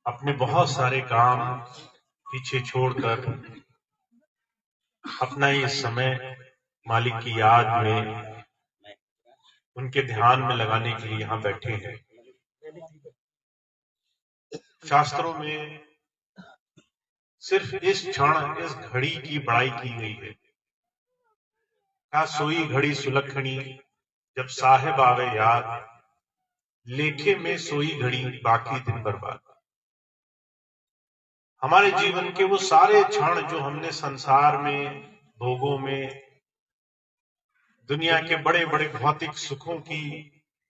अपने बहुत सारे काम पीछे छोड़कर अपना ये समय मालिक की याद में, उनके ध्यान में लगाने के लिए यहाँ बैठे हैं। शास्त्रों में सिर्फ इस क्षण, इस घड़ी की बड़ाई की गई है। का सोई घड़ी सुलखनी, जब साहेब आवे याद, लेखे में सोई घड़ी बाकी दिन बर्बाद। हमारे जीवन के वो सारे क्षण जो हमने संसार में, भोगों में, दुनिया के बड़े बड़े भौतिक सुखों की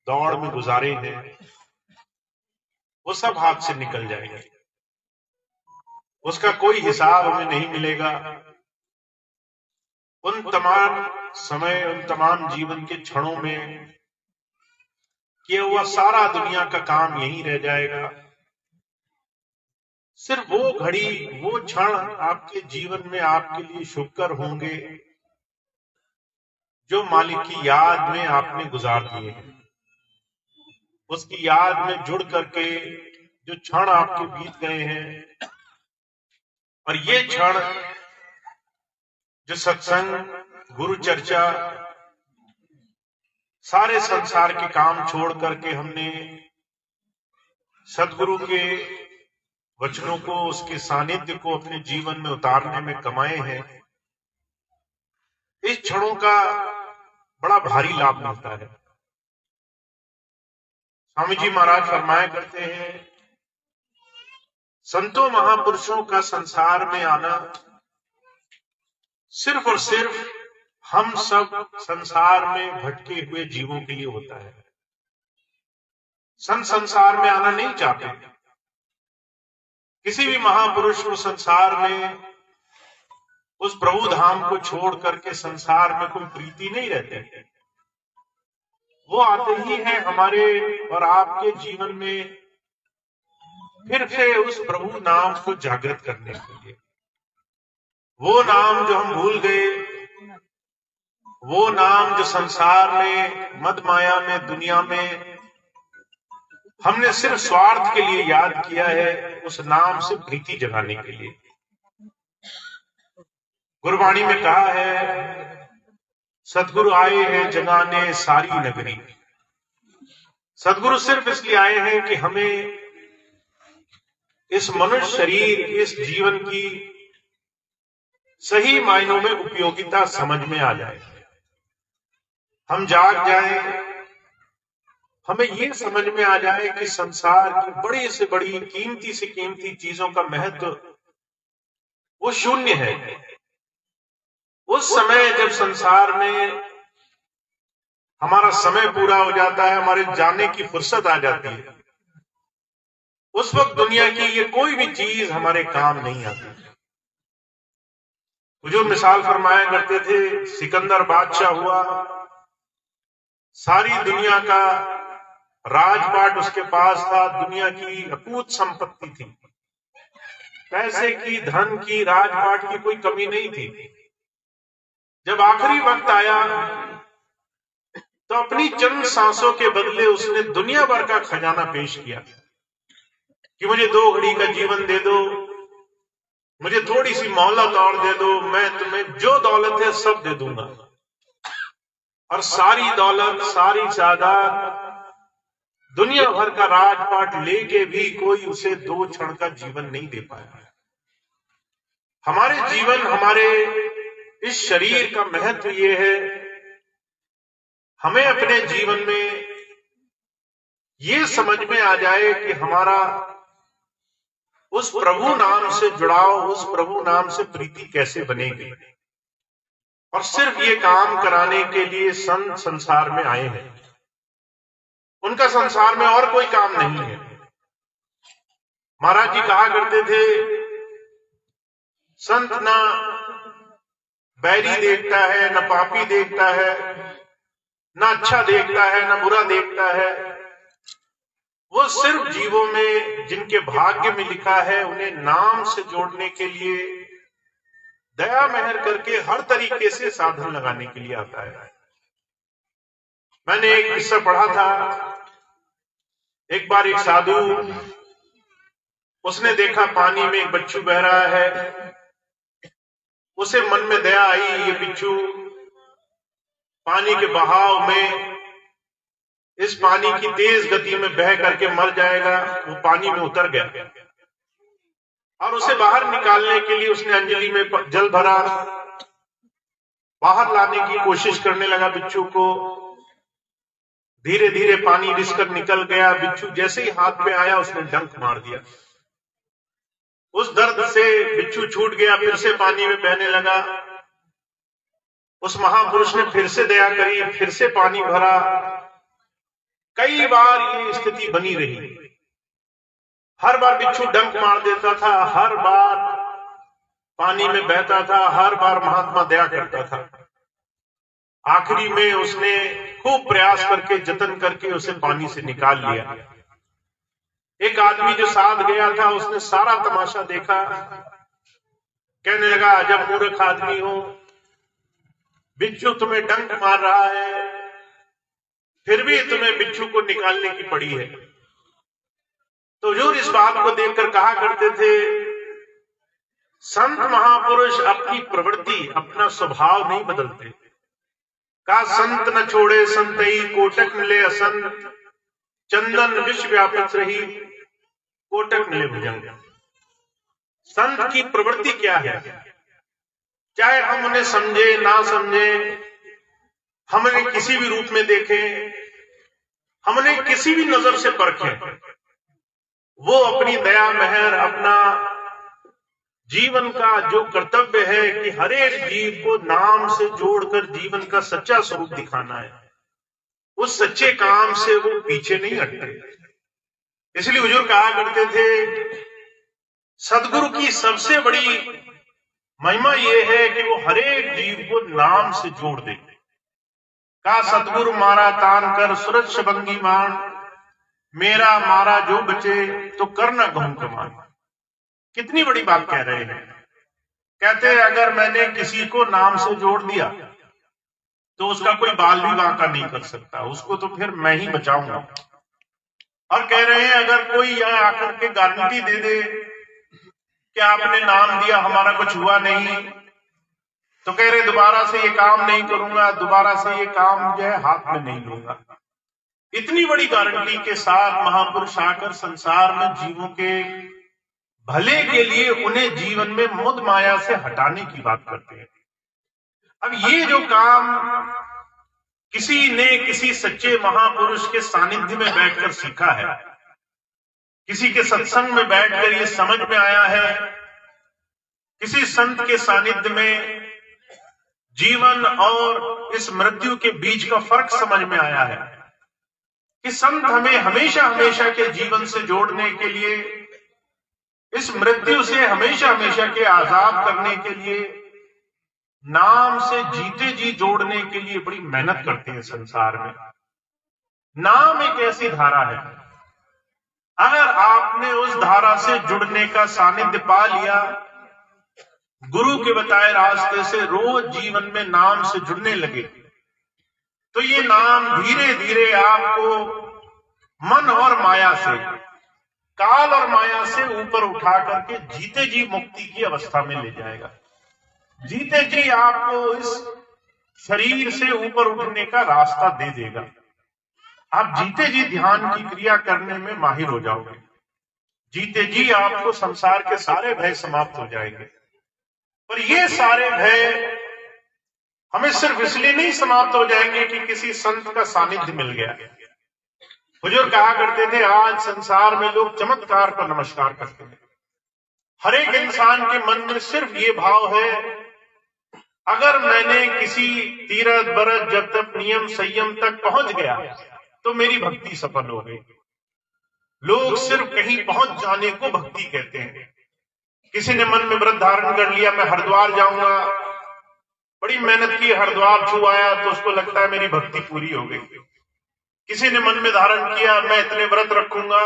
दौड़ में गुजारे हैं, वो सब हाथ से निकल जाएंगे। उसका कोई हिसाब हमें नहीं मिलेगा। उन तमाम समय, उन तमाम जीवन के क्षणों में किया हुआ सारा दुनिया का काम यहीं रह जाएगा। सिर्फ वो घड़ी, वो क्षण आपके जीवन में आपके लिए शुभकर होंगे जो मालिक की याद में आपने गुजार दिए हैं। उसकी याद में जुड़ करके जो क्षण आपके बीत गए हैं, और ये क्षण जो सत्संग, गुरु चर्चा, सारे संसार के काम छोड़ करके हमने सदगुरु के वचनों को, उसके सानिध्य को अपने जीवन में उतारने में कमाए हैं, इस क्षणों का बड़ा भारी लाभ मिलता है। स्वामी जी महाराज फरमाया करते हैं, संतों महापुरुषों का संसार में आना सिर्फ और सिर्फ हम सब संसार में भटके हुए जीवों के लिए होता है। संसार में आना नहीं चाहते। किसी भी महापुरुष को संसार में, उस प्रभु धाम को छोड़ करके संसार में कोई प्रीति नहीं रहती। वो आते ही हैं हमारे और आपके जीवन में फिर से उस प्रभु नाम को जागृत करने के लिए। वो नाम जो हम भूल गए, वो नाम जो संसार में, मद माया में, दुनिया में हमने सिर्फ स्वार्थ के लिए याद किया है, उस नाम से प्रीति जगाने के लिए। गुरबाणी में कहा है, सदगुरु आए हैं जगाने सारी नगरी। सदगुरु सिर्फ इसलिए आए हैं कि हमें इस मनुष्य शरीर, इस जीवन की सही मायनों में उपयोगिता समझ में आ जाए, हम जाग जाए, हमें ये समझ में आ जाए कि संसार की बड़ी से बड़ी, कीमती से कीमती चीजों का महत्व वो शून्य है। उस समय जब संसार में हमारा समय पूरा हो जाता है, हमारे जाने की फुर्सत आ जाती है, उस वक्त दुनिया की ये कोई भी चीज हमारे काम नहीं आती। हुजूर मिसाल फरमाया करते थे, सिकंदर बादशाह हुआ, सारी दुनिया का राजपाट उसके पास था, दुनिया की अकूत संपत्ति थी, पैसे की, धन की, राजपाट की कोई कमी नहीं थी। जब आखिरी वक्त आया तो अपनी चंद सांसों के बदले उसने दुनिया भर का खजाना पेश किया कि मुझे 2 घड़ी का जीवन दे दो, मुझे थोड़ी सी मोहलत और दे दो, मैं तुम्हें जो दौलत है सब दे दूंगा। और सारी दौलत, सारी जायदाद, दुनिया भर का राजपाट लेके भी कोई उसे 2 क्षण का जीवन नहीं दे पाया। हमारे जीवन, हमारे इस शरीर का महत्व ये है, हमें अपने जीवन में ये समझ में आ जाए कि हमारा उस प्रभु नाम से जुड़ाव, उस प्रभु नाम से प्रीति कैसे बनेगी। और सिर्फ ये काम कराने के लिए संत संसार में आए हैं, उनका संसार में और कोई काम नहीं है। महाराज जी कहा करते थे, संत ना बैरी देखता है, न पापी देखता है, न अच्छा देखता है, न बुरा देखता है। वो सिर्फ जीवों में जिनके भाग्य में लिखा है उन्हें नाम से जोड़ने के लिए दया मेहर करके हर तरीके से साधन लगाने के लिए आता है। मैंने एक किस्सा पढ़ा था, एक बार एक साधु उसने देखा पानी में एक बिच्छू बह रहा है। उसे मन में दया आई, ये बिच्छू पानी के बहाव में इस पानी की तेज गति में बह करके मर जाएगा। वो पानी में उतर गया और उसे बाहर निकालने के लिए उसने अंजलि में जल भरा, बाहर लाने की कोशिश करने लगा बिच्छू को। धीरे धीरे पानी रिसकर निकल गया। बिच्छू जैसे ही हाथ पे आया उसने डंक मार दिया। उस दर्द से बिच्छू छूट गया, फिर से पानी में बहने लगा। उस महापुरुष ने फिर से दया करी, फिर से पानी भरा। कई बार ये स्थिति बनी रही। हर बार बिच्छू डंक मार देता था, हर बार पानी में बहता था, हर बार महात्मा दया करता था। आखिरी में उसने खूब प्रयास करके, जतन करके उसे पानी से निकाल लिया। एक आदमी जो साथ गया था उसने सारा तमाशा देखा, कहने लगा, अजब मूर्ख आदमी हो, बिच्छू तुम्हें डंक मार रहा है, फिर भी तुम्हें बिच्छू को निकालने की पड़ी है। तो हुजूर इस बात को देखकर कहा करते थे, संत महापुरुष अपनी प्रवृत्ति, अपना स्वभाव नहीं बदलते। का संत न छोड़े संतई, कोटक मिले असंत, चंदन विश्व व्यापक रही, कोटक मिले भुजंग। संत की प्रवृत्ति क्या है? चाहे हम उन्हें समझे ना समझे, हम उन्हें किसी भी रूप में देखें, हम उन्हें किसी भी नजर से परखें, वो अपनी दया मेहर, अपना जीवन का जो कर्तव्य है कि हर एक जीव को नाम से जोड़कर जीवन का सच्चा स्वरूप दिखाना है, उस सच्चे काम से वो पीछे नहीं हटते। इसलिए हुजूर कहा करते थे, सदगुरु की सबसे बड़ी महिमा ये है कि वो हर एक जीव को नाम से जोड़ दे। का सदगुरु मारा तान कर सुरज बंगी मान, मेरा मारा जो बचे तो करना गहूं कमान। कितनी बड़ी बात कह रहे हैं। कहते हैं अगर मैंने किसी को नाम से जोड़ दिया तो उसका कोई बाल भी बांका नहीं कर सकता, उसको तो फिर मैं ही बचाऊंगा। और कह रहे हैं अगर कोई यहां आकर के गारंटी दे दे कि आपने नाम दिया हमारा कुछ हुआ नहीं, तो कह रहे दोबारा से ये काम नहीं करूंगा, दोबारा से ये काम जो है हाथ में नहीं लूंगा। इतनी बड़ी गारंटी के साथ महापुरुष आकर संसार में जीवों के भले के लिए उन्हें जीवन में मुद माया से हटाने की बात करते हैं। अब ये जो काम किसी ने किसी सच्चे महापुरुष के सानिध्य में बैठकर सीखा है, किसी के सत्संग में बैठकर ये समझ में आया है, किसी संत के सानिध्य में जीवन और इस मृत्यु के बीच का फर्क समझ में आया है कि संत हमें हमेशा हमेशा के जीवन से जोड़ने के लिए, इस मृत्यु से हमेशा हमेशा के आजाद करने के लिए, नाम से जीते जी जोड़ने के लिए बड़ी मेहनत करते हैं संसार में। नाम एक ऐसी धारा है, अगर आपने उस धारा से जुड़ने का सानिध्य पा लिया, गुरु के बताए रास्ते से रोज जीवन में नाम से जुड़ने लगे, तो ये नाम धीरे धीरे आपको मन और माया से, काल और माया से ऊपर उठा करके जीते जी मुक्ति की अवस्था में ले जाएगा। जीते जी आपको इस शरीर से ऊपर उठने का रास्ता दे देगा। आप जीते जी ध्यान की क्रिया करने में माहिर हो जाओगे। जीते जी आपको संसार के सारे भय समाप्त हो जाएंगे। पर ये सारे भय हमें सिर्फ इसलिए नहीं समाप्त हो जाएंगे कि किसी संत का सानिध्य मिल गया। हुजूर कहा करते थे, आज संसार में लोग चमत्कार पर नमस्कार करते हैं। हर एक इंसान के मन में सिर्फ ये भाव है, अगर मैंने किसी तीरथ बरत जब तक नियम संयम तक पहुंच गया तो मेरी भक्ति सफल हो गई। लोग सिर्फ कहीं पहुंच जाने को भक्ति कहते हैं। किसी ने मन में व्रत धारण कर लिया, मैं हरिद्वार जाऊंगा, बड़ी मेहनत की, हरिद्वार छू आया तो उसको लगता है मेरी भक्ति पूरी हो गई। किसी ने मन में धारण किया, मैं इतने व्रत रखूंगा,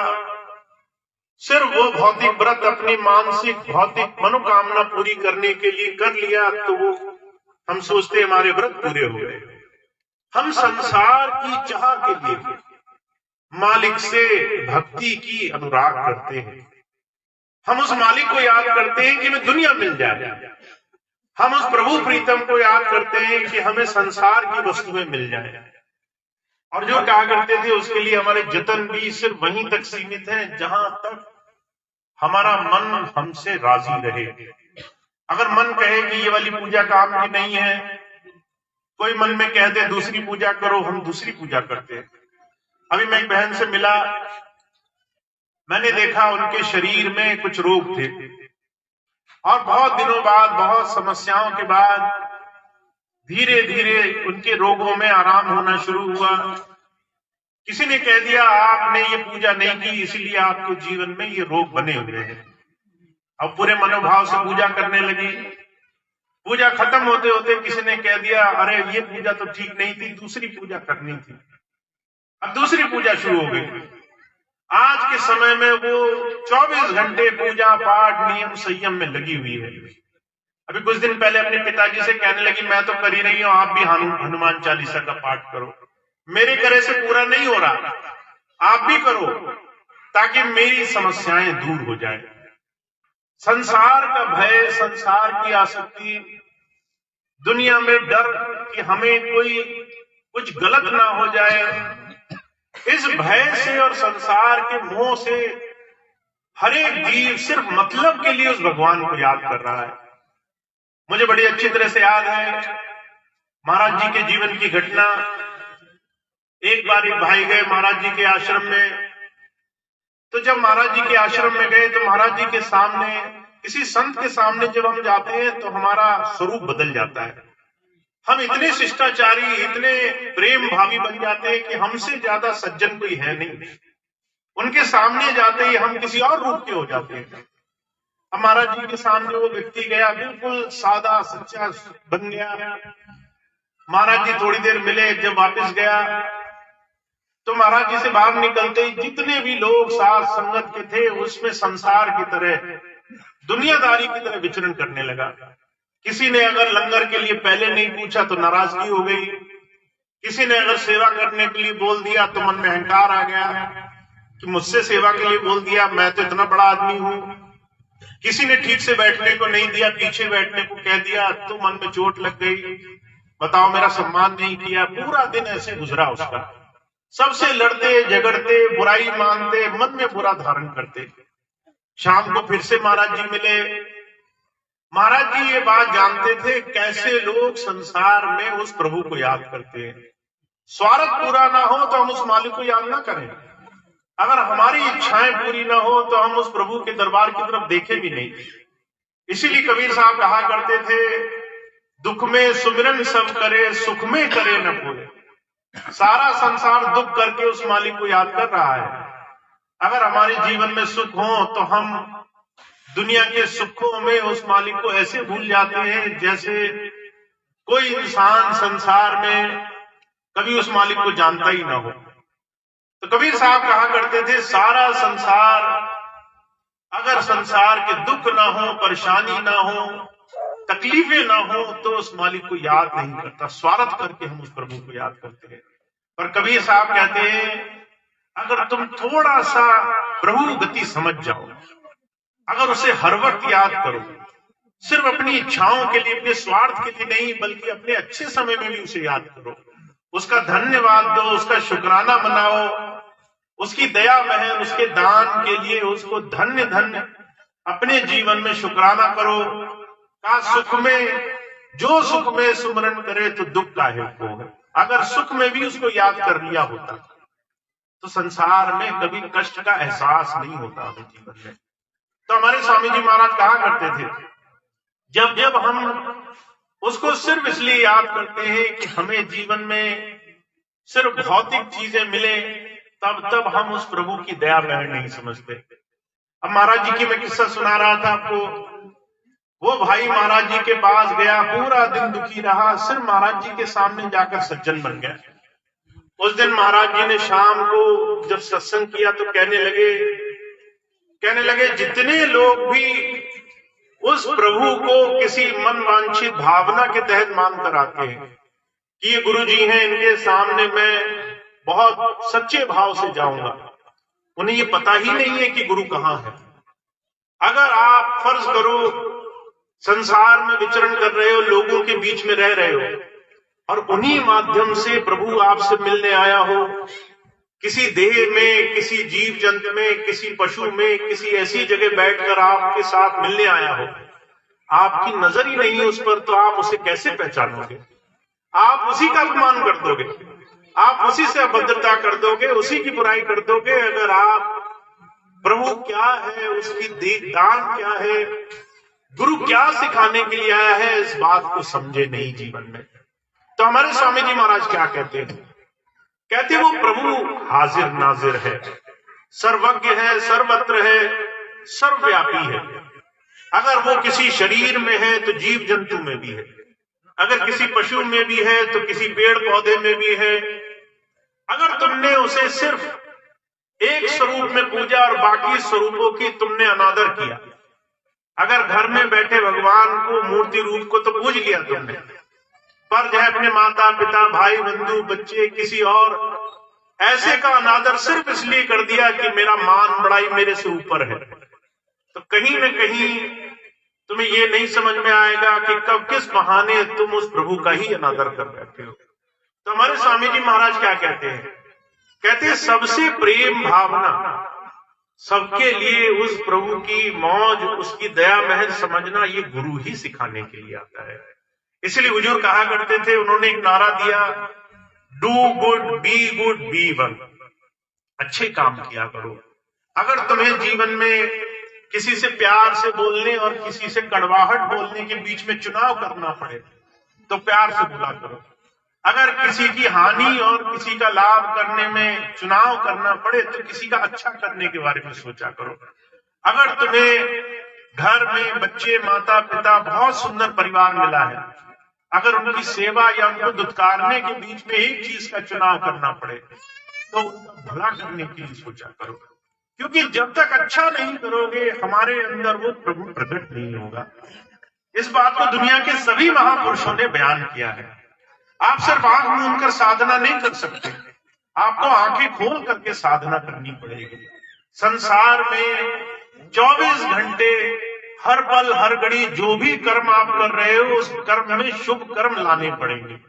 सिर्फ वो भौतिक व्रत अपनी मानसिक भौतिक मनोकामना पूरी करने के लिए कर लिया, तो वो हम सोचते हमारे व्रत पूरे हो गए। हम संसार की चाह के लिए मालिक से भक्ति की अनुराग करते हैं। हम उस मालिक को याद करते हैं कि हमें दुनिया मिल जाए। हम उस प्रभु प्रीतम को याद करते हैं कि हमें संसार की वस्तुएं मिल जाए। और जो कहा करते थे उसके लिए हमारे जतन भी सिर्फ वहीं तक सीमित हैं जहां तक हमारा मन हमसे राजी रहे। अगर मन कहे कि ये वाली पूजा काम की नहीं है, कोई मन में कह दे दूसरी पूजा करो, हम दूसरी पूजा करते हैं। अभी मैं एक बहन से मिला, मैंने देखा उनके शरीर में कुछ रोग थे और बहुत दिनों बाद, बहुत समस्याओं के बाद धीरे धीरे उनके रोगों में आराम होना शुरू हुआ। किसी ने कह दिया आपने ये पूजा नहीं की इसलिए आपके जीवन में ये रोग बने हुए हैं। अब पूरे मनोभाव से पूजा करने लगी। पूजा खत्म होते होते किसी ने कह दिया अरे ये पूजा तो ठीक नहीं थी, दूसरी पूजा करनी थी। अब दूसरी पूजा शुरू हो गई। आज के समय में वो 24 घंटे पूजा पाठ नियम संयम में लगी हुई है। अभी कुछ दिन पहले अपने पिताजी से कहने लगी मैं तो कर ही रही हूं, आप भी हनुमान चालीसा का पाठ करो। मेरे करे से पूरा नहीं हो रहा, आप भी करो ताकि मेरी समस्याएं दूर हो जाए। संसार का भय, संसार की आसक्ति, दुनिया में डर कि हमें कोई कुछ गलत ना हो जाए, इस भय से और संसार के मोह से हर एक जीव सिर्फ मतलब के लिए उस भगवान को याद कर रहा है। मुझे बड़ी अच्छी तरह से याद है महाराज जी के जीवन की घटना। एक बार एक भाई गए महाराज जी के आश्रम में, तो जब महाराज जी के आश्रम में गए तो महाराज जी के सामने, किसी संत के सामने जब हम जाते हैं तो हमारा स्वरूप बदल जाता है। हम इतने शिष्टाचारी, इतने प्रेम भावी बन जाते हैं कि हमसे ज्यादा सज्जन कोई है नहीं। उनके सामने जाते ही हम किसी और रूप के हो जाते हैं। अब महाराज जी के सामने वो व्यक्ति गया, बिल्कुल सादा सच्चा बन गया। महाराज जी थोड़ी देर मिले, जब वापस गया तो महाराज जी से बाहर निकलते ही जितने भी लोग साथ संगत के थे उसमें संसार की तरह, दुनियादारी की तरह विचरण करने लगा। किसी ने अगर लंगर के लिए पहले नहीं पूछा तो नाराजगी हो गई। किसी ने अगर सेवा करने के लिए बोल दिया तो मन में अहंकार आ गया कि मुझसे सेवा के लिए बोल दिया, मैं तो इतना बड़ा आदमी हूं। किसी ने ठीक से बैठने को नहीं दिया, पीछे बैठने को कह दिया तो मन में चोट लग गई, बताओ मेरा सम्मान नहीं किया। पूरा दिन ऐसे गुजरा उसका, सबसे लड़ते झगड़ते, बुराई मानते, मन में बुरा धारण करते। शाम को फिर से महाराज जी मिले। महाराज जी ये बात जानते थे कैसे लोग संसार में उस प्रभु को याद करते हैं। स्वार्थ पूरा ना हो तो हम उस मालिक को याद ना करें। अगर हमारी इच्छाएं पूरी ना हो तो हम उस प्रभु के दरबार की तरफ देखें भी नहीं। इसीलिए कबीर साहब कहा करते थे दुख में सुमिरन सब करे, सुख में करे न कोई। सारा संसार दुख करके उस मालिक को याद कर रहा है। अगर हमारे जीवन में सुख हो तो हम दुनिया के सुखों में उस मालिक को ऐसे भूल जाते हैं जैसे कोई इंसान संसार में कभी उस मालिक को जानता ही ना हो। तो कबीर साहब कहा करते थे सारा संसार, अगर संसार के दुख ना हो, परेशानी ना हो, तकलीफें ना हो तो उस मालिक को याद नहीं करता। स्वार्थ करके हम उस प्रभु को याद करते हैं। पर कबीर साहब कहते हैं अगर तुम थोड़ा सा प्रभु गति समझ जाओ, अगर उसे हर वक्त याद करो, सिर्फ अपनी इच्छाओं के लिए, अपने स्वार्थ के लिए नहीं बल्कि अपने अच्छे समय में भी उसे याद करो, उसका धन्यवाद दो, उसका शुक्राना मनाओ, उसकी दया महर, उसके दान के लिए उसको धन्य धन्य अपने जीवन में शुक्राना करो। का सुख में, जो सुख में सुमरन करे तो दुख काहे को है। अगर सुख में भी उसको याद कर लिया होता तो संसार में कभी कष्ट का एहसास नहीं होता हमें जीवन में। तो हमारे स्वामी जी महाराज कहा करते थे जब जब हम उसको सिर्फ इसलिए याद करते हैं कि हमें जीवन में सिर्फ भौतिक चीजें मिले, तब तब हम उस प्रभु की दया महर नहीं समझते। अब महाराज जी की मैं किस्सा सुना रहा था आपको। वो भाई महाराज जी के पास गया, पूरा दिन दुखी रहा, सिर्फ महाराज जी के सामने जाकर सज्जन बन गया। उस दिन महाराज जी ने शाम को जब सत्संग किया तो कहने लगे जितने लोग भी उस प्रभु को किसी मन वांछित भावना के तहत मानकर आते हैं कि ये गुरु जी हैं, इनके सामने मैं बहुत सच्चे भाव से जाऊंगा, उन्हें ये पता ही नहीं है कि गुरु कहाँ है। अगर आप फर्ज करो संसार में विचरण कर रहे हो, लोगों के बीच में रह रहे हो, और उन्हीं माध्यम से प्रभु आपसे मिलने आया हो, किसी देह में, किसी जीव जंतु में, किसी पशु में, किसी ऐसी जगह बैठकर आपके साथ मिलने आया हो, आपकी नजर ही नहीं है उस पर, तो आप उसे कैसे पहचानोगे? आप उसी का अपमान कर दोगे, आप उसी से अभद्रता कर दोगे, उसी की बुराई कर दोगे। अगर आप प्रभु क्या है, उसकी दान क्या है, गुरु क्या सिखाने के लिए आया है, इस बात को समझे नहीं जीवन में, तो हमारे स्वामी जी महाराज क्या कहते हैं? कहते वो प्रभु हाजिर नाजिर है, सर्वज्ञ है, सर्वत्र है, सर्वव्यापी है। अगर वो किसी शरीर में है तो जीव जंतु में भी है, अगर किसी पशु में भी है तो किसी पेड़ पौधे में भी है। अगर तुमने उसे सिर्फ एक स्वरूप में पूजा और बाकी स्वरूपों की तुमने अनादर किया, अगर घर में बैठे भगवान को, मूर्ति रूप को तो पूज लिया तुमने, पर जो है अपने माता पिता, भाई बंधु, बच्चे, किसी और ऐसे का अनादर सिर्फ इसलिए कर दिया कि मेरा मान बड़ाई मेरे से ऊपर है, तो कहीं न कहीं तुम्हें ये नहीं समझ में आएगा कि कब किस बहाने तुम उस प्रभु का ही अनादर कर बैठे हो। तो हमारे स्वामी जी महाराज क्या कहते हैं? कहते हैं सबसे प्रेम भावना, सबके लिए उस प्रभु की मौज, उसकी दया महज समझना, ये गुरु ही सिखाने के लिए आता है। इसलिए हुजूर कहा करते थे, उन्होंने एक नारा दिया, do good, be good, be one. अच्छे काम किया करो। अगर तुम्हें जीवन में किसी से प्यार से बोलने और किसी से कड़वाहट बोलने के बीच में चुनाव करना पड़े तो प्यार से बोला करो। अगर किसी की हानि और किसी का लाभ करने में चुनाव करना पड़े तो किसी का अच्छा करने के बारे में सोचा करो। अगर तुम्हें घर में बच्चे, माता पिता, बहुत सुंदर परिवार मिला है, अगर उनकी सेवा या उनको दुत्कारने के बीच में एक चीज का चुनाव करना पड़े तो भला करने के लिए सोचा करो, क्योंकि जब तक अच्छा नहीं करोगे हमारे अंदर वो प्रभु प्रकट नहीं होगा। इस बात को दुनिया के सभी महापुरुषों ने बयान किया है। आप सिर्फ आंख मूंद कर साधना नहीं कर सकते, आपको आंखें खोल करके साधना करनी पड़ेगी। संसार में 24 घंटे, हर पल हर घड़ी जो भी कर्म आप कर रहे हो, उस कर्म में शुभ कर्म लाने पड़ेंगे।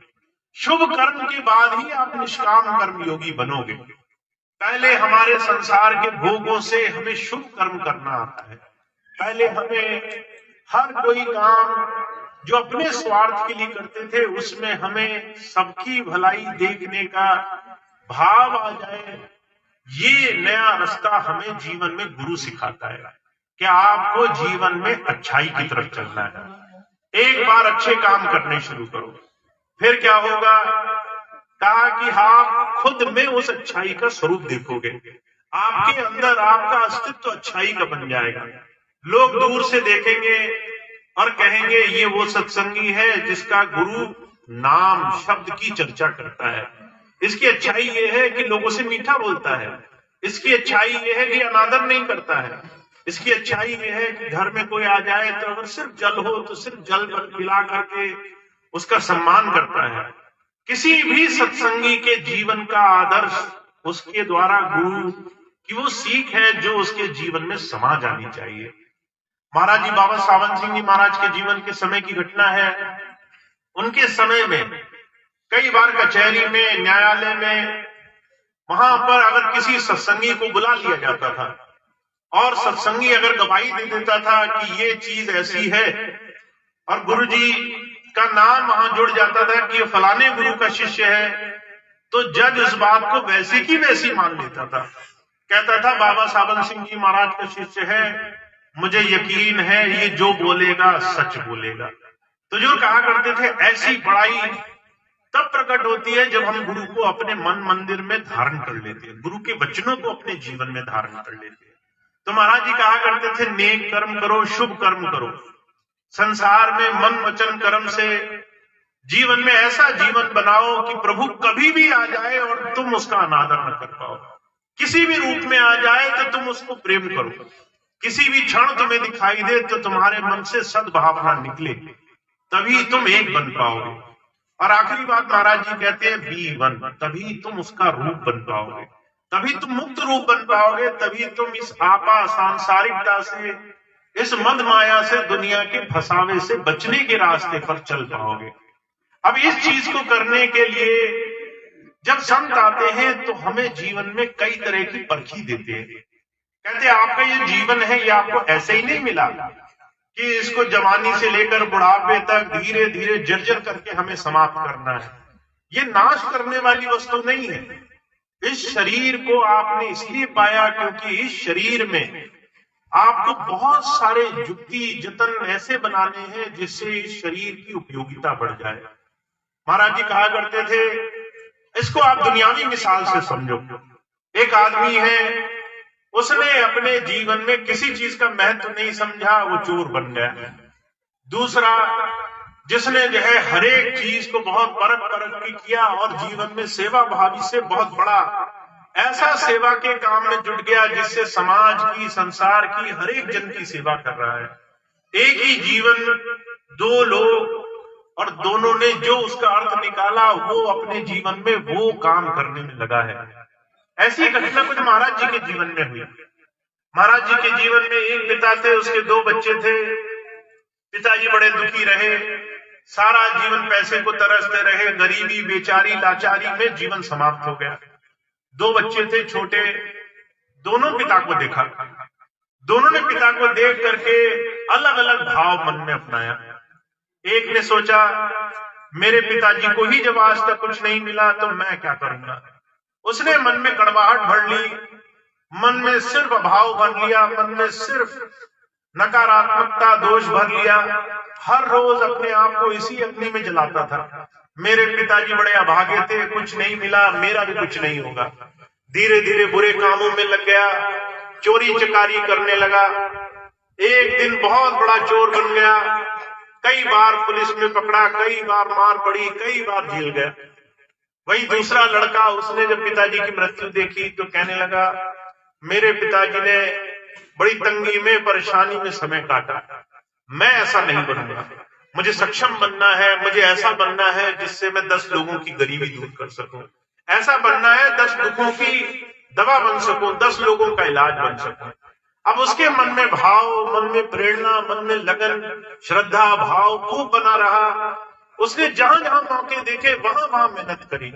शुभ कर्म के बाद ही आप निष्काम कर्म योगी बनोगे। पहले हमारे संसार के भोगों से हमें शुभ कर्म करना आता है। पहले हमें हर कोई काम जो अपने स्वार्थ के लिए करते थे, उसमें हमें सबकी भलाई देखने का भाव आ जाए। ये नया रास्ता हमें जीवन में गुरु सिखाता है कि आपको जीवन में अच्छाई की तरफ चलना है। एक बार अच्छे काम करने शुरू करो, फिर क्या होगा? कहा कि आप खुद में उस अच्छाई का स्वरूप देखोगे, आपके अंदर आपका अस्तित्व अच्छाई का बन जाएगा। लोग दूर से देखेंगे और कहेंगे ये वो सत्संगी है जिसका गुरु नाम शब्द की चर्चा करता है। इसकी अच्छाई ये है कि लोगों से मीठा बोलता है, इसकी अच्छाई ये है कि अनादर नहीं करता है, इसकी अच्छाई ये है कि घर में कोई आ जाए तो अगर सिर्फ जल हो तो सिर्फ जल पिला करके उसका सम्मान करता है। किसी भी सत्संगी के जीवन का आदर्श उसके द्वारा गुरु की वो सीख है जो उसके जीवन में समा जानी चाहिए। महाराज जी बाबा सावन सिंह जी महाराज के जीवन के समय की घटना है। उनके समय में कई बार कचहरी में, न्यायालय में, वहां पर अगर किसी सत्संगी को बुला लिया जाता था और सत्संगी अगर गवाही दे देता था कि ये चीज ऐसी है और गुरुजी का नाम वहां जुड़ जाता था कि ये फलाने गुरु का शिष्य है, तो जज इस बात को वैसी की वैसी मान लेता था। कहता था बाबा सावन सिंह जी महाराज का शिष्य है, मुझे यकीन है ये जो बोलेगा सच बोलेगा। तो जो कहा करते थे ऐसी बड़ाई तब प्रकट होती है जब हम गुरु को अपने मन मंदिर में धारण कर लेते हैं, गुरु के वचनों को अपने जीवन में धारण कर लेते हैं। तो महाराज जी कहा करते थे नेक कर्म करो, शुभ कर्म करो। संसार में मन वचन कर्म से जीवन में ऐसा जीवन बनाओ कि प्रभु कभी भी आ जाए और तुम उसका अनादर न कर पाओ। किसी भी रूप में आ जाए तो तुम उसको प्रेम करो। किसी भी क्षण तुम्हें दिखाई दे तो तुम्हारे मन से सद्भावना निकले, तभी तुम एक बन पाओगे। और आखिरी बात महाराज जी कहते हैं बी वन, तभी तुम उसका रूप बन पाओगे, तभी तुम मुक्त रूप बन पाओगे, तभी तुम इस आपा सांसारिकता से इस मद माया से, दुनिया के फसावे से बचने के रास्ते पर चल पाओगे। अब इस चीज को करने के लिए जब संत आते हैं तो हमें जीवन में कई तरह की परखी देते हैं। कहते हैं आपका ये जीवन है, ये आपको ऐसे ही नहीं मिला कि इसको जवानी से लेकर बुढ़ापे तक धीरे धीरे जर्जर करके हमें समाप्त करना है। ये नाश करने वाली वस्तु नहीं है। इस शरीर को आपने इसलिए पाया क्योंकि इस शरीर में आपको बहुत सारे युक्ति जतन ऐसे बनाने हैं जिससे इस शरीर की उपयोगिता बढ़ जाए। महाराज जी कहा करते थे, इसको आप दुनियावी मिसाल से समझो। एक आदमी है, उसने अपने जीवन में किसी चीज का महत्व नहीं समझा, वो चोर बन गया। दूसरा, जिसने जो है हर एक चीज को बहुत परख के किया और जीवन में सेवा भावी से बहुत बड़ा ऐसा सेवा के काम में जुट गया जिससे समाज की, संसार की, हर एक जन की सेवा कर रहा है। एक ही जीवन, दो लोग, और दोनों ने जो उसका अर्थ निकाला वो अपने जीवन में वो काम करने में लगा है। ऐसी घटना कुछ महाराज जी के जीवन में हुई। महाराज जी के जीवन में एक पिता थे, उसके दो बच्चे थे। पिताजी बड़े दुखी रहे, सारा जीवन पैसे को तरसते रहे, गरीबी, बेचारी, लाचारी में जीवन समाप्त हो गया। दो बच्चे थे छोटे, दोनों पिता को देखा। दोनों ने पिता को देख करके अलग अलग भाव मन में अपनाया। एक ने सोचा, मेरे पिताजी को ही जब आज तक कुछ नहीं मिला तो मैं क्या करूंगा। उसने मन में कड़वाहट भर ली, मन में सिर्फ अभाव भर लिया, मन में सिर्फ नकारात्मकता, दोष भर लिया। हर रोज अपने आप को इसी अग्नि में जलाता था। मेरे पिताजी बड़े अभागे थे, कुछ नहीं मिला, मेरा भी कुछ नहीं होगा। धीरे धीरे बुरे कामों में लग गया, चोरी चकारी करने लगा। एक दिन बहुत बड़ा चोर बन गया। कई बार पुलिस में पकड़ा, कई बार मार पड़ी, कई बार जेल गया। वही दूसरा लड़का, उसने जब पिताजी की मृत्यु देखी तो कहने लगा, मेरे पिताजी ने बड़ी तंगी में, परेशानी में समय काटा, मैं ऐसा नहीं बनूंगा। मुझे सक्षम बनना है, मुझे ऐसा बनना है जिससे मैं 10 लोगों की गरीबी दूर कर सकूं। ऐसा बनना है 10 दुखों की दवा बन सकूं, 10 लोगों का इलाज बन सकूं। अब उसके मन में भाव, मन में प्रेरणा, मन में लगन, श्रद्धा भाव खूब बना रहा। उसने जहां जहां मौके देखे वहां वहां मेहनत करी।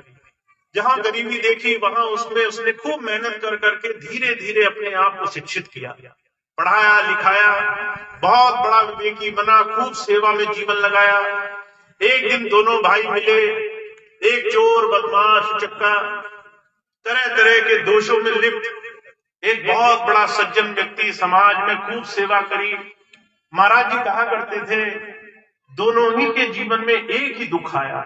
जहां गरीबी देखी वहां उसमें उसने खूब मेहनत कर करके धीरे धीरे अपने आप को शिक्षित किया, पढ़ाया लिखाया, बहुत बड़ा विवेकी बना, खूब सेवा में जीवन लगाया। एक दिन दोनों भाई मिले, एक चोर, बदमाश, चक्का, तरह तरह के दोषों में लिप्त, एक बहुत बड़ा सज्जन व्यक्ति, समाज में खूब सेवा करी। महाराज जी कहा करते थे, दोनों ही के जीवन में एक ही दुख आया।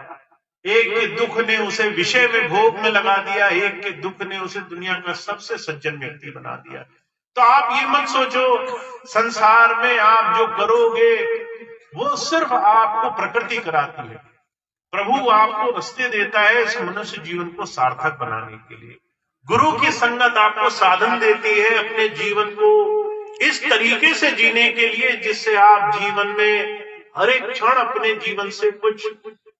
एक के दुख ने उसे विषय में, भोग में लगा दिया, एक के दुख ने उसे दुनिया का सबसे सज्जन व्यक्ति बना दिया। तो आप ये मत सोचो संसार में आप जो करोगे वो सिर्फ आपको प्रकृति कराती है। प्रभु आपको रास्ते देता है इस मनुष्य जीवन को सार्थक बनाने के लिए। गुरु की संगत आपको साधन देती है अपने जीवन को इस तरीके से जीने के लिए जिससे आप जीवन में हर एक क्षण अपने जीवन से कुछ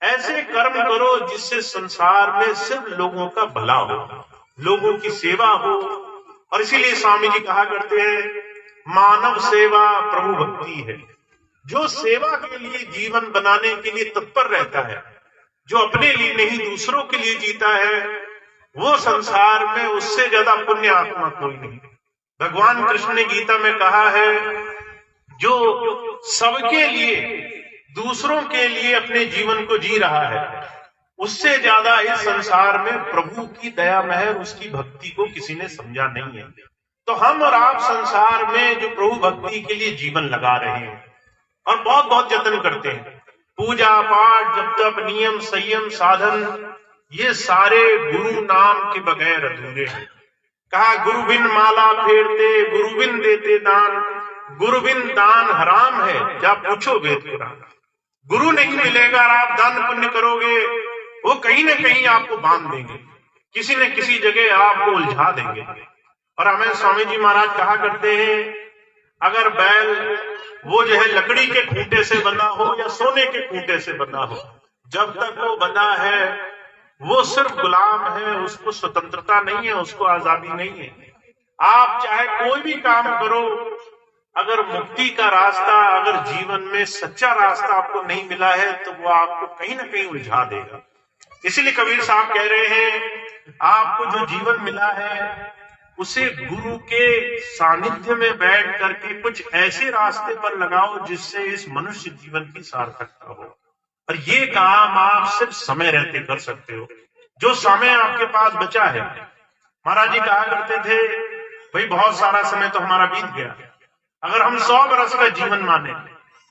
ऐसे कर्म करो जिससे संसार में सिर्फ लोगों का भला हो, लोगों की सेवा हो। और इसीलिए स्वामी जी कहा करते हैं, मानव सेवा प्रभु भक्ति है। जो सेवा के लिए जीवन बनाने के लिए तत्पर रहता है, जो अपने लिए नहीं दूसरों के लिए जीता है, वो संसार में उससे ज्यादा पुण्य आत्मा कोई नहीं। भगवान कृष्ण ने गीता में कहा है, जो सबके लिए, दूसरों के लिए अपने जीवन को जी रहा है, उससे ज्यादा इस संसार में प्रभु की दया महर, उसकी भक्ति को किसी ने समझा नहीं है। तो हम और आप संसार में जो प्रभु भक्ति के लिए जीवन लगा रहे हैं और बहुत बहुत जतन करते हैं, पूजा पाठ, जप तप, नियम, संयम, साधन, ये सारे गुरु नाम के बगैर अधूरे हैं। कहा, गुरु बिन माला फेरते, गुरु बिन देते दान, गुरु बिन दान हराम है, जा पूछो वेद पुराण। गुरु नहीं मिलेगा, आप दान पुण्य करोगे, वो कहीं न कहीं आपको बांध देंगे, किसी न किसी जगह आपको उलझा देंगे। और हमें स्वामी जी महाराज कहा करते हैं, अगर बैल वो जो है लकड़ी के खूंटे से बंधा हो या सोने के खूंटे से बंधा हो, जब तक वो बंधा है वो सिर्फ गुलाम है, उसको स्वतंत्रता नहीं है, उसको आजादी नहीं है। आप चाहे कोई भी काम करो, अगर मुक्ति का रास्ता, अगर जीवन में सच्चा रास्ता आपको नहीं मिला है तो वो आपको कहीं ना कहीं उलझा देगा। इसीलिए कबीर साहब कह रहे हैं आपको जो जीवन मिला है उसे गुरु के सानिध्य में बैठ करके कुछ ऐसे रास्ते पर लगाओ जिससे इस मनुष्य जीवन की सार्थकता हो। और ये काम आप सिर्फ समय रहते कर सकते हो। जो समय आपके पास बचा है, महाराज जी कहा करते थे भाई बहुत सारा समय तो हमारा बीत गया, अगर हम 100 बरस का जीवन माने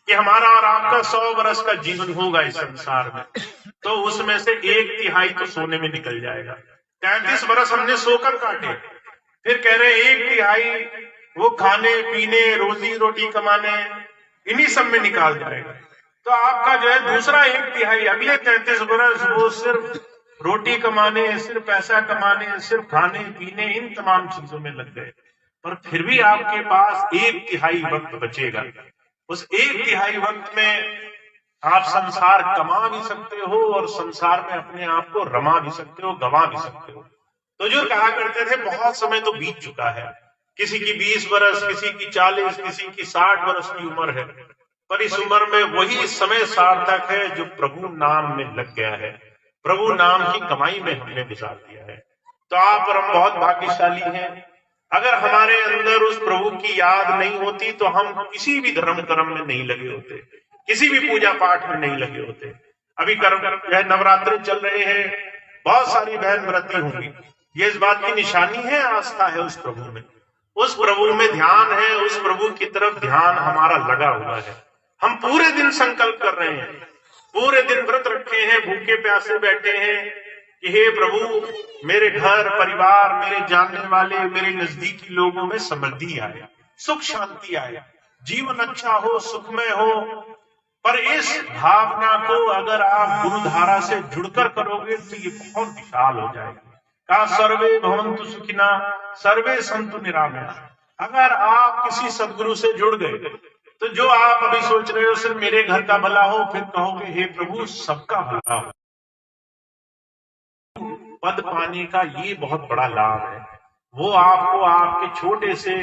कि हमारा और आपका 100 बरस का जीवन होगा इस संसार में, तो उसमें से 1/3 तो सोने में निकल जाएगा। 33 बरस हमने सोकर काटे, फिर कह रहे 1/3 वो खाने पीने रोजी रोटी कमाने इन्हीं सब में निकाल जाएगा। तो आपका जो है दूसरा 1/3 अगले 33 बरस वो सिर्फ रोटी कमाने, सिर्फ पैसा कमाने, सिर्फ खाने पीने इन तमाम चीजों में लग गए। पर फिर भी आपके पास 1/3 वक्त बचेगा। उस 1/3 वक्त में आप संसार कमा भी सकते हो और संसार में अपने आप को रमा भी सकते हो, गंवा भी सकते हो। तो जो कहा करते थे बहुत समय तो बीत चुका है, किसी की 20 बरस, किसी की 40, किसी की 60 बरस की उम्र है, पर इस उम्र में वही समय सार्थक है जो प्रभु नाम में लग गया है, प्रभु नाम की कमाई में हमने गुजार दिया है। तो आप और हम बहुत भाग्यशाली हैं। अगर हमारे अंदर उस प्रभु की याद नहीं होती तो हम किसी भी धर्म कर्म में नहीं लगे होते, किसी भी पूजा पाठ में नहीं लगे होते। अभी नवरात्रि चल रहे हैं, बहुत सारी बहन व्रती होंगी, ये इस बात की निशानी है, आस्था है उस प्रभु में, उस प्रभु में ध्यान है, उस प्रभु की तरफ ध्यान हमारा लगा हुआ है। हम पूरे दिन संकल्प कर रहे हैं, पूरे दिन व्रत रखे हैं, भूखे प्यासे बैठे हैं कि हे प्रभु मेरे घर परिवार, मेरे जानने वाले, मेरे नजदीकी लोगों में समृद्धि आए, सुख शांति आए, जीवन अच्छा हो, सुखमय हो। पर इस भावना को अगर आप गुरुधारा से जुड़कर करोगे तो ये बहुत विशाल हो जाएगी। कहा सर्वे भवन्तु सुखिना सर्वे सन्तु निरामया। अगर आप किसी सदगुरु से जुड़ गए तो जो आप अभी सोच रहे हो सिर्फ मेरे घर का भला हो, फिर कहोगे हे प्रभु सबका भला हो। पद पाने का ये बहुत बड़ा लाभ है, वो आपको आपके छोटे से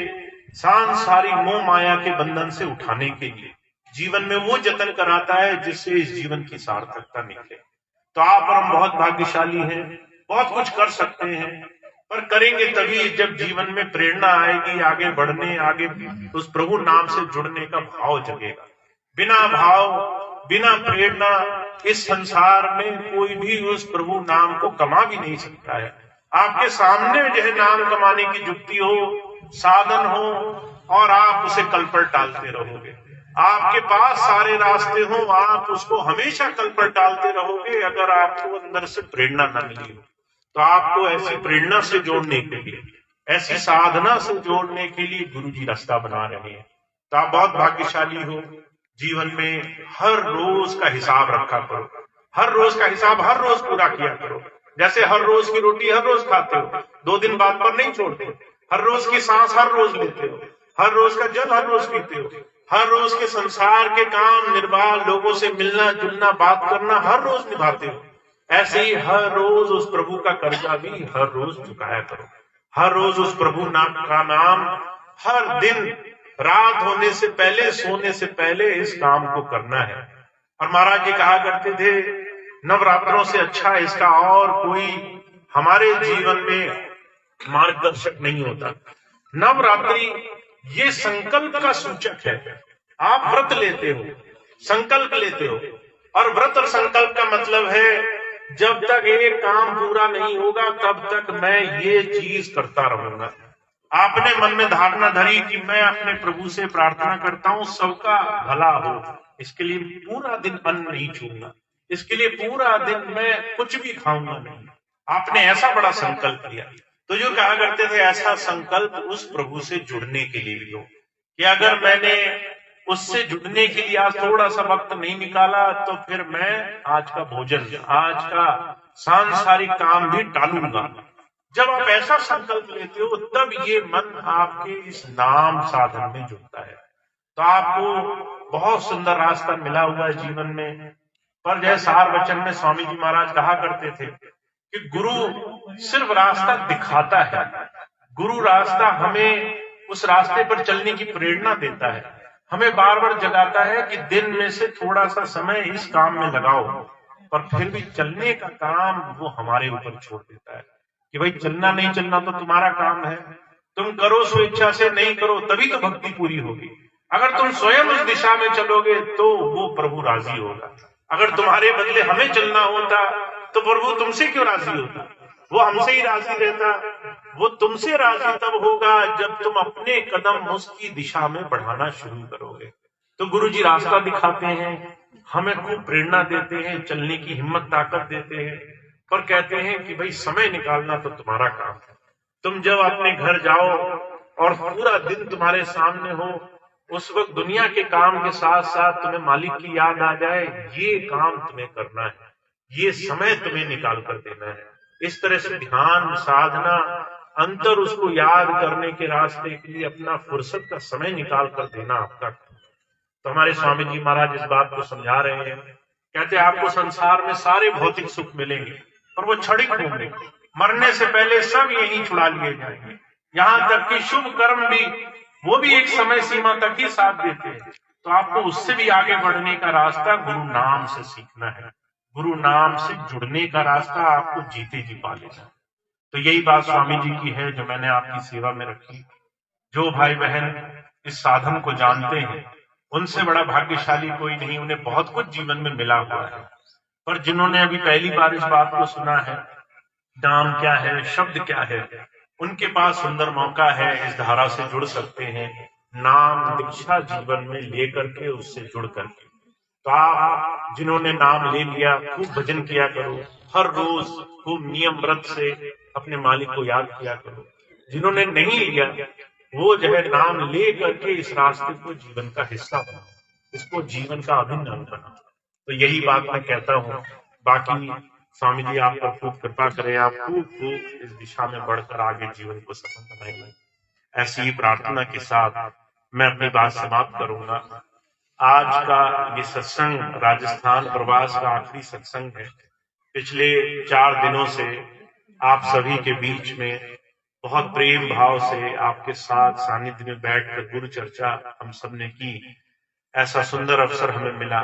सांसारिक मोह माया के बंधन से उठाने के लिए जीवन में वो जतन कराता है जिससे इस जीवन की सार्थकता निकले। तो आप और हम बहुत भाग्यशाली हैं, बहुत कुछ कर सकते हैं, पर करेंगे तभी जब जीवन में प्रेरणा आएगी आगे बढ़ने, आगे उस प्रभु नाम से जुड़ने का भाव जगेगा। बिना भाव, बिना प्रेरणा इस संसार में कोई भी उस प्रभु नाम को कमा भी नहीं सकता है। आपके सामने जो है नाम कमाने की युक्ति हो, साधन हो, और आप उसे कल पर टालते रहोगे। आपके पास सारे रास्ते हो, आप उसको हमेशा कल पर टालते रहोगे अगर आपको अंदर से प्रेरणा न मिली हो। तो आपको ऐसी प्रेरणा से जोड़ने के लिए, ऐसी साधना से जोड़ने के लिए गुरु जी रास्ता बना रहे हैं। तो आप बहुत भाग्यशाली हो। जीवन में हर रोज का हिसाब रखा करो, हर रोज का हिसाब हर रोज पूरा किया करो। जैसे हर रोज की रोटी हर रोज खाते हो, 2 दिन बाद पर नहीं छोड़ते, हर रोज की सांस हर रोज लेते हो, हर रोज का जल हर रोज पीते हो, हर रोज के संसार के काम निर्वाह, लोगों से मिलना जुलना बात करना हर रोज निभाते हो। ऐसे ही हर रोज उस प्रभु का कर्जा भी हर रोज चुकाया करो। हर रोज उस प्रभु नाम का नाम हर दिन रात होने से पहले, सोने से पहले इस काम को करना है। और महाराज जी कहा करते थे नवरात्रों से अच्छा इसका और कोई हमारे जीवन में मार्गदर्शक नहीं होता। नवरात्रि ये संकल्प का सूचक है। आप व्रत लेते हो, संकल्प लेते हो, और व्रत और संकल्प का मतलब है जब तक एक काम पूरा नहीं होगा तब तक मैं ये चीज करता रहूंगा। आपने मन में धारणा धरी कि मैं अपने प्रभु से प्रार्थना करता हूं सबका भला हो, इसके लिए पूरा दिन अन्न नहीं छूंगा, इसके लिए पूरा दिन मैं कुछ भी खाऊंगा नहीं। आपने ऐसा बड़ा संकल्प लिया। तो जो कहा करते थे ऐसा संकल्प उस प्रभु से जुड़ने के लिए लो कि अगर मैंने उससे जुड़ने के लिए आज थोड़ा सा वक्त नहीं निकाला तो फिर मैं आज का भोजन, आज का सांसारिक काम भी टालूंगा। जब आप ऐसा संकल्प लेते हो तब ये मन आपके इस नाम साधन में जुड़ता है। तो आपको बहुत सुंदर रास्ता मिला हुआ है जीवन में। पर जैसे सार वचन में स्वामी जी महाराज कहा करते थे कि गुरु सिर्फ रास्ता दिखाता है, गुरु रास्ता हमें उस रास्ते पर चलने की प्रेरणा देता है, हमें बार बार जगाता है कि दिन में से थोड़ा सा समय इस काम में लगाओ, पर फिर भी चलने का काम वो हमारे ऊपर छोड़ देता है कि भाई चलना नहीं चलना तो तुम्हारा काम है, तुम करो स्वेच्छा से, नहीं करो तभी तो भक्ति पूरी होगी। अगर तुम स्वयं उस दिशा में चलोगे तो वो प्रभु राजी होगा। अगर तुम्हारे बदले हमें चलना होता तो प्रभु तुमसे क्यों राजी होता, वो हमसे ही राजी रहता। वो तुमसे राजी तब होगा जब तुम अपने कदम उसकी दिशा में बढ़ाना शुरू करोगे। तो गुरु जी रास्ता दिखाते हैं, हमें खूब प्रेरणा देते हैं, चलने की हिम्मत ताकत देते हैं, पर कहते हैं कि भाई समय निकालना तो तुम्हारा काम है। तुम जब अपने घर जाओ और पूरा दिन तुम्हारे सामने हो, उस वक्त दुनिया के काम के साथ साथ तुम्हें मालिक की याद आ जाए, ये काम तुम्हें करना है, ये समय तुम्हें निकाल कर देना है। इस तरह से ध्यान साधना अंतर उसको याद करने के रास्ते के लिए अपना फुर्सत का समय निकाल कर देना आपका। तो हमारे स्वामी जी महाराज इस बात को समझा रहे हैं, कहते हैं आपको संसार में सारे भौतिक सुख मिलेंगे पर वो क्षणिक होंगे, मरने से पहले सब यही छुड़ा लिए जाएंगे। यहां तक कि शुभ कर्म भी, वो भी एक समय सीमा तक ही साथ देते हैं। तो आपको उससे भी आगे बढ़ने का रास्ता गुरु नाम से सीखना है, गुरु नाम से जुड़ने का रास्ता आपको जीते जी पा लेना। तो यही बात स्वामी जी की है जो मैंने आपकी सेवा में रखी। जो भाई बहन इस साधन को जानते हैं उनसे बड़ा भाग्यशाली कोई नहीं, उन्हें बहुत कुछ जीवन में मिला हुआ है। पर जिन्होंने अभी पहली बार इस बात को सुना है, नाम क्या है, शब्द क्या है, उनके पास सुंदर मौका है, इस धारा से जुड़ सकते हैं, नाम दीक्षा जीवन में लेकर के उससे जुड़ करके। तो आप जिन्होंने नाम ले लिया, खूब भजन किया करो, हर रोज खूब नियम व्रत से अपने मालिक को याद किया करो। जिन्होंने नहीं लिया वो जो है नाम ले करके इस रास्ते को जीवन का हिस्सा बनाओ, इसको जीवन का अभिन्न अंग बनाओ। तो यही बात मैं कहता हूँ। बाकी स्वामी जी आप पर खूब कृपा करें, आप खूब खूब इस दिशा में बढ़कर आगे जीवन को सफल बनाएंगे, ऐसी ही प्रार्थना के साथ मैं अपनी बात समाप्त करूंगा। आज का ये सत्संग राजस्थान प्रवास का आखिरी सत्संग है। पिछले 4 दिनों से आप सभी के बीच में बहुत प्रेम भाव से आपके साथ सानिध्य में बैठकर गुरु चर्चा हम सब ने की, ऐसा सुंदर अवसर हमें मिला।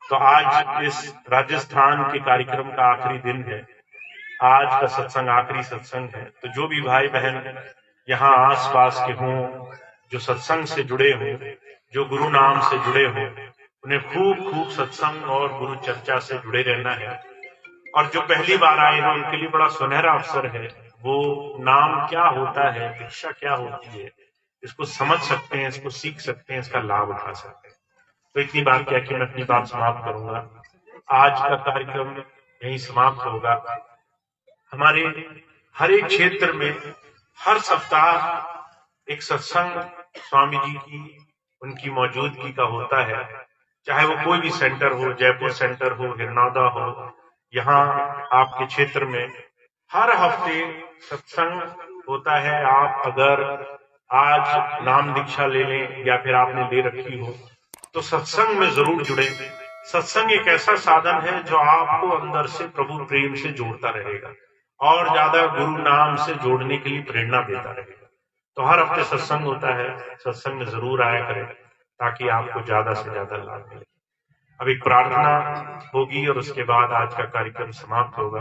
तो आज इस राजस्थान के कार्यक्रम का आखिरी दिन है, आज का सत्संग आखिरी सत्संग है। तो जो भी भाई बहन यहाँ आस पास के हों, जो सत्संग से जुड़े हों, जो गुरु नाम से जुड़े हों, उन्हें खूब खूब सत्संग और गुरु चर्चा से जुड़े रहना है। और जो पहली बार आए हैं उनके लिए बड़ा सुनहरा अवसर है, वो नाम क्या होता है, दीक्षा क्या होती है, इसको समझ सकते हैं, इसको सीख सकते हैं, इसका लाभ उठा सकते हैं। तो इतनी बात कह के मैं अपनी बात समाप्त करूंगा। आज का कार्यक्रम यहीं समाप्त होगा। हमारे हर एक क्षेत्र में हर सप्ताह एक सत्संग स्वामी जी की, उनकी मौजूदगी का होता है, चाहे वो कोई भी सेंटर हो, जयपुर सेंटर हो, हिरनौदा हो, यहाँ आपके क्षेत्र में हर हफ्ते सत्संग होता है। आप अगर आज नाम दीक्षा ले लें या फिर आपने ले रखी हो तो सत्संग में जरूर जुड़े। सत्संग एक ऐसा साधन है जो आपको अंदर से प्रभु प्रेम से जोड़ता रहेगा और ज्यादा गुरु नाम से जोड़ने के लिए प्रेरणा देता रहेगा। तो हर हफ्ते सत्संग होता है, सत्संग में जरूर आया करें ताकि आपको ज्यादा से ज्यादा लाभ मिले। अब एक प्रार्थना होगी और उसके बाद आज का कार्यक्रम समाप्त होगा।